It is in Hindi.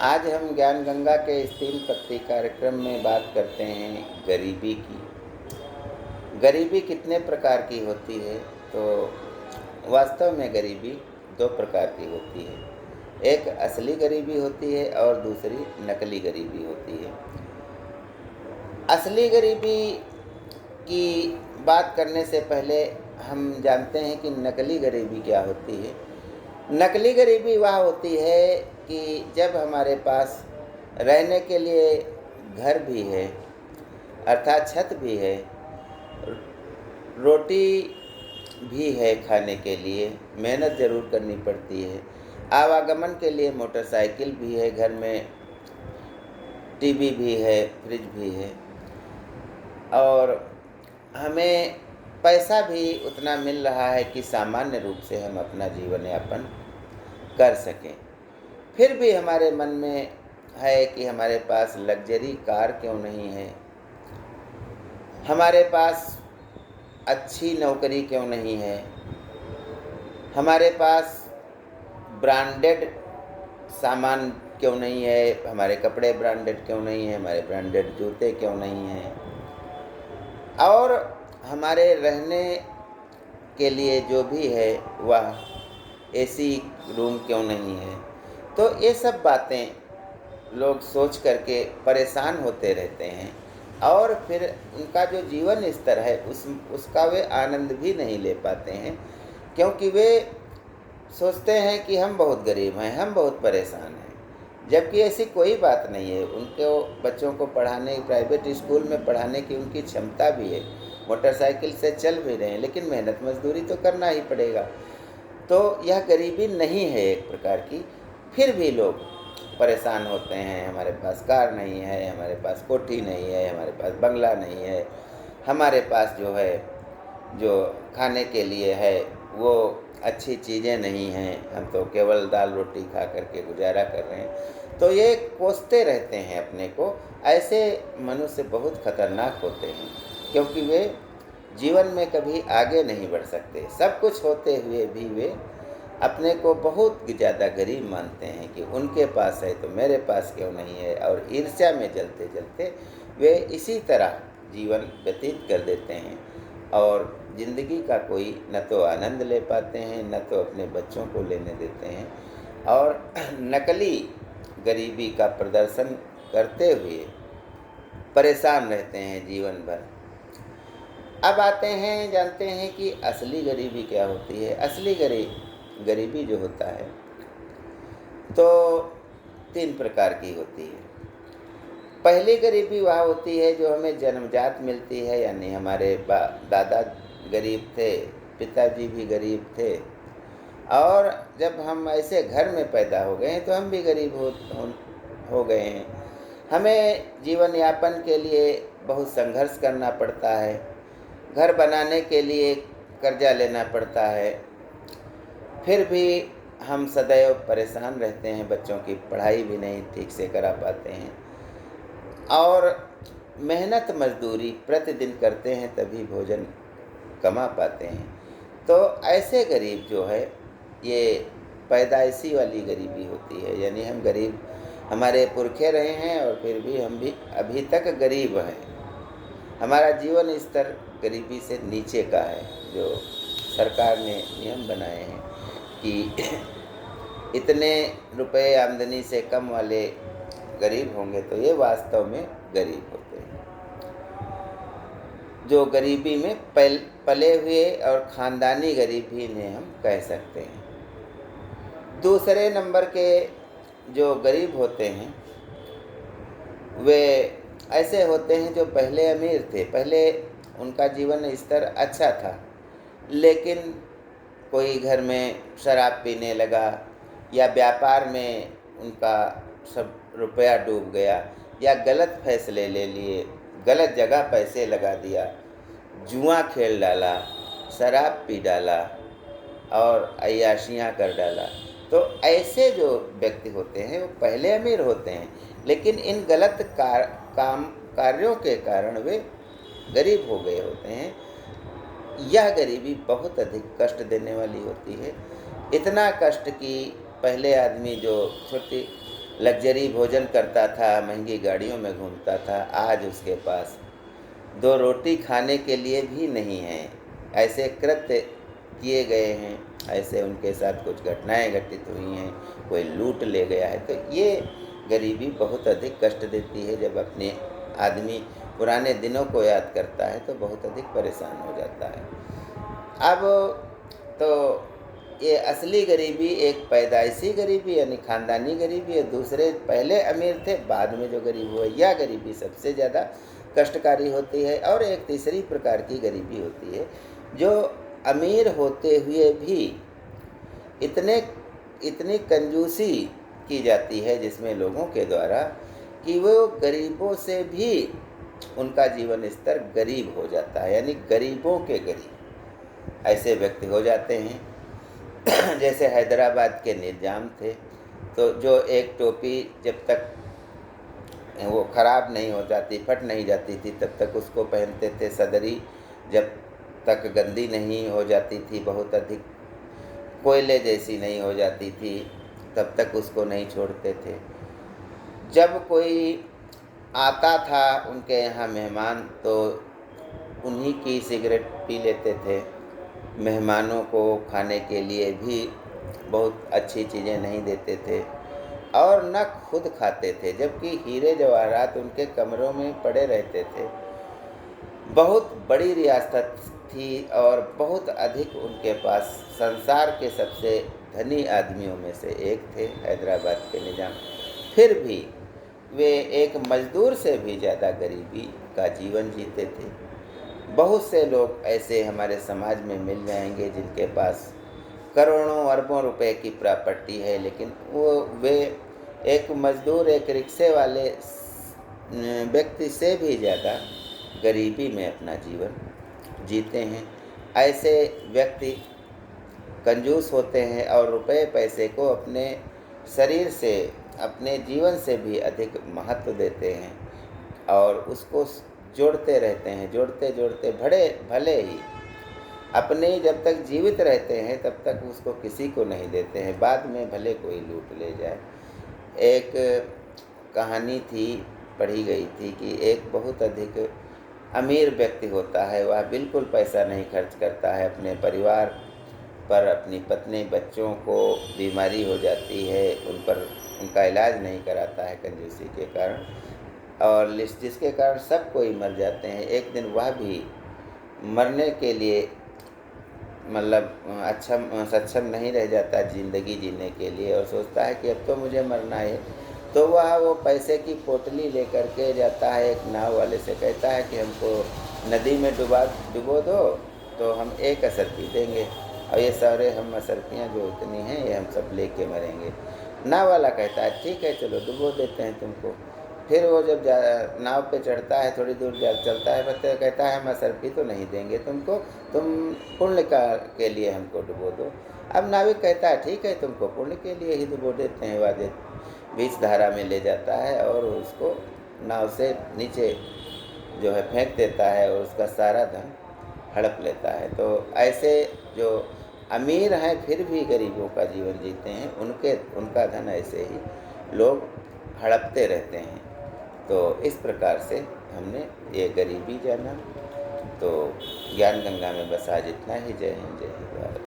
आज हम ज्ञान गंगा के इस 3 पत्ती कार्यक्रम में बात करते हैं गरीबी की। गरीबी कितने प्रकार की होती है? तो वास्तव में गरीबी 2 प्रकार की होती है। एक असली गरीबी होती है और दूसरी नकली गरीबी होती है। असली गरीबी की बात करने से पहले हम जानते हैं कि नकली गरीबी क्या होती है। नकली गरीबी वह होती है कि जब हमारे पास रहने के लिए घर भी है, अर्थात छत भी है, रोटी भी है खाने के लिए, मेहनत ज़रूर करनी पड़ती है, आवागमन के लिए मोटरसाइकिल भी है, घर में टीवी भी है, फ्रिज भी है, और हमें पैसा भी उतना मिल रहा है कि सामान्य रूप से हम अपना जीवन यापन कर सकें। फिर भी हमारे मन में है कि हमारे पास लग्जरी कार क्यों नहीं है, हमारे पास अच्छी नौकरी क्यों नहीं है, हमारे पास ब्रांडेड सामान क्यों नहीं है, हमारे कपड़े ब्रांडेड क्यों नहीं हैं, हमारे ब्रांडेड जूते क्यों नहीं हैं, और हमारे रहने के लिए जो भी है वह एसी रूम क्यों नहीं है। तो ये सब बातें लोग सोच करके परेशान होते रहते हैं और फिर उनका जो जीवन स्तर है उसका वे आनंद भी नहीं ले पाते हैं, क्योंकि वे सोचते हैं कि हम बहुत गरीब हैं, हम बहुत परेशान हैं, जबकि ऐसी कोई बात नहीं है। उनको बच्चों को पढ़ाने, प्राइवेट स्कूल में पढ़ाने की उनकी क्षमता भी है, मोटरसाइकिल से चल भी रहे हैं, लेकिन मेहनत मजदूरी तो करना ही पड़ेगा। तो यह गरीबी नहीं है एक प्रकार की। फिर भी लोग परेशान होते हैं, हमारे पास कार नहीं है, हमारे पास कोठी नहीं है, हमारे पास बंगला नहीं है, हमारे पास जो है, जो खाने के लिए है वो अच्छी चीज़ें नहीं हैं, हम तो केवल दाल रोटी खा करके गुजारा कर रहे हैं। तो ये कोसते रहते हैं अपने को। ऐसे मनुष्य बहुत खतरनाक होते हैं, क्योंकि वे जीवन में कभी आगे नहीं बढ़ सकते। सब कुछ होते हुए भी वे अपने को बहुत ज़्यादा गरीब मानते हैं कि उनके पास है तो मेरे पास क्यों नहीं है, और ईर्ष्या में जलते जलते वे इसी तरह जीवन व्यतीत कर देते हैं और ज़िंदगी का कोई न तो आनंद ले पाते हैं, न तो अपने बच्चों को लेने देते हैं, और नकली गरीबी का प्रदर्शन करते हुए परेशान रहते हैं जीवन भर। अब आते हैं, जानते हैं कि असली गरीबी क्या होती है। असली गरीबी जो होता है तो 3 प्रकार की होती है। पहली गरीबी वह होती है जो हमें जन्मजात मिलती है, यानी हमारे दादा गरीब थे, पिताजी भी गरीब थे, और जब हम ऐसे घर में पैदा हो गए हैं तो हम भी गरीब हो गए हैं। हमें जीवन यापन के लिए बहुत संघर्ष करना पड़ता है, घर बनाने के लिए कर्जा लेना पड़ता है, फिर भी हम सदैव परेशान रहते हैं, बच्चों की पढ़ाई भी नहीं ठीक से करा पाते हैं, और मेहनत मजदूरी प्रतिदिन करते हैं तभी भोजन कमा पाते हैं। तो ऐसे गरीब जो है, ये पैदाइशी वाली गरीबी होती है, यानी हम गरीब, हमारे पुरखे रहे हैं और फिर भी हम भी अभी तक गरीब हैं। हमारा जीवन स्तर गरीबी से नीचे का है। जो सरकार ने नियम बनाए हैं कि इतने रुपए आमदनी से कम वाले गरीब होंगे, तो ये वास्तव में गरीब होते हैं, जो गरीबी में पले हुए, और ख़ानदानी गरीब भी इन्हें हम कह सकते हैं। दूसरे नंबर के जो गरीब होते हैं वे ऐसे होते हैं जो पहले अमीर थे, पहले उनका जीवन स्तर अच्छा था, लेकिन कोई घर में शराब पीने लगा, या व्यापार में उनका सब रुपया डूब गया, या गलत फैसले ले लिए, गलत जगह पैसे लगा दिया, जुआ खेल डाला, शराब पी डाला और अय्याशियाँ कर डाला। तो ऐसे जो व्यक्ति होते हैं वो पहले अमीर होते हैं, लेकिन इन गलत कार्यों के कारण वे गरीब हो गए होते हैं। यह गरीबी बहुत अधिक कष्ट देने वाली होती है, इतना कष्ट कि पहले आदमी जो छोटी लग्जरी भोजन करता था, महंगी गाड़ियों में घूमता था। आज उसके पास 2 रोटी खाने के लिए भी नहीं है। ऐसे कृत्य किए गए हैं, ऐसे उनके साथ कुछ घटनाएं घटित हुई हैं, कोई लूट ले गया है। तो ये गरीबी बहुत अधिक कष्ट देती है। जब अपने आदमी पुराने दिनों को याद करता है तो बहुत अधिक परेशान हो जाता है। अब तो ये असली गरीबी एक पैदाइशी गरीबी यानी ख़ानदानी गरीबी है। दूसरे पहले अमीर थे, बाद में जो गरीब हुए, यह गरीबी सबसे ज़्यादा कष्टकारी होती है। और एक तीसरी प्रकार की गरीबी होती है जो अमीर होते हुए भी इतनी कंजूसी की जाती है जिसमें लोगों के द्वारा कि वो गरीबों से भी उनका जीवन स्तर गरीब हो जाता है, यानी गरीबों के गरीब ऐसे व्यक्ति हो जाते हैं। जैसे हैदराबाद के निजाम थे, तो जो एक टोपी जब तक वो ख़राब नहीं हो जाती, फट नहीं जाती थी, तब तक उसको पहनते थे। सदरी जब तक गंदी नहीं हो जाती थी, बहुत अधिक कोयले जैसी नहीं हो जाती थी, तब तक उसको नहीं छोड़ते थे। जब कोई आता था उनके यहाँ मेहमान, तो उन्हीं की सिगरेट पी लेते थे। मेहमानों को खाने के लिए भी बहुत अच्छी चीज़ें नहीं देते थे और न खुद खाते थे, जबकि हीरे जवाहरात उनके कमरों में पड़े रहते थे। बहुत बड़ी रियासत थी और बहुत अधिक उनके पास, संसार के सबसे धनी आदमियों में से एक थे हैदराबाद के निजाम। फिर भी वे एक मज़दूर से भी ज़्यादा गरीबी का जीवन जीते थे। बहुत से लोग ऐसे हमारे समाज में मिल जाएंगे जिनके पास करोड़ों अरबों रुपए की प्रॉपर्टी है, लेकिन वे एक मज़दूर, एक रिक्शे वाले व्यक्ति से भी ज़्यादा गरीबी में अपना जीवन जीते हैं। ऐसे व्यक्ति कंजूस होते हैं और रुपए पैसे को अपने शरीर से, अपने जीवन से भी अधिक महत्व देते हैं और उसको जोड़ते रहते हैं, जोड़ते जोड़ते भले ही अपने जब तक जीवित रहते हैं तब तक उसको किसी को नहीं देते हैं, बाद में भले कोई लूट ले जाए। एक कहानी थी, पढ़ी गई थी कि एक बहुत अधिक अमीर व्यक्ति होता है, वह बिल्कुल पैसा नहीं खर्च करता है अपने परिवार पर। अपनी पत्नी बच्चों को बीमारी हो जाती है, उन पर उनका इलाज नहीं कराता है कंजूसी के कारण, और जिसके कारण सब कोई मर जाते हैं। एक दिन वह भी मरने के लिए सक्षम नहीं रह जाता ज़िंदगी जीने के लिए और सोचता है कि अब तो मुझे मरना है। तो वह वो पैसे की पोटली लेकर के जाता है, एक नाव वाले से कहता है कि हमको नदी में डुबो दो तो हम 1 असरफी देंगे, और ये सारे हम असरफियाँ जो इतनी हैं ये हम सब लेके मरेंगे। नाव वाला कहता है ठीक है चलो डुबो देते हैं तुमको। फिर वो जब नाव पे चढ़ता है, थोड़ी दूर चलता है, कहता है हम असरफी तो नहीं देंगे तुमको, तुम पुण्य के लिए हमको डुबो दो। अब नाविक कहता है ठीक है तुमको पुण्य के लिए ही डुबो देते हैं। वादे बीच धारा में ले जाता है और उसको नाव से नीचे जो है फेंक देता है और उसका सारा धन हड़प लेता है। तो ऐसे जो अमीर हैं फिर भी गरीबों का जीवन जीते हैं, उनका धन ऐसे ही लोग हड़पते रहते हैं। तो इस प्रकार से हमने ये गरीबी जाना। तो ज्ञान गंगा में बस आज इतना ही। जय हिंद, जय हिंद।